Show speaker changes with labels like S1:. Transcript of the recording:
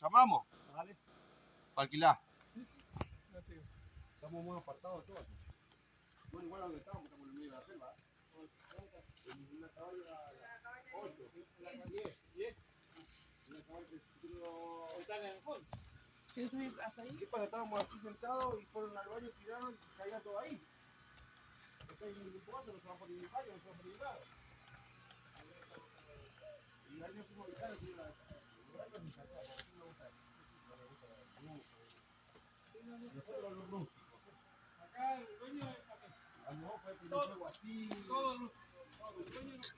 S1: llamamos.
S2: Dale.
S1: Para alquilar.
S2: Estamos muy apartados todos.
S1: Bueno, igual donde estamos en el medio de la selva. En una cabaña a las 8, a las 10. Una cabaña que
S3: ¿Están en el fondo? ¿Quieres subir hasta ahí?
S1: ¿Qué pasa? Estábamos aquí sentados y fueron al baño, tiraron y caía todo ahí. Está en ningún punto, no se va por ningún baño, no se va por ningún lado. Y ahí nos fuimos a evitar, así la nos encantaba, así me gusta. Nosotros los rústicos.
S3: Acá el dueño es acá.
S1: A lo mejor fue el primer juego así.
S3: Todo rústico. El dueño no.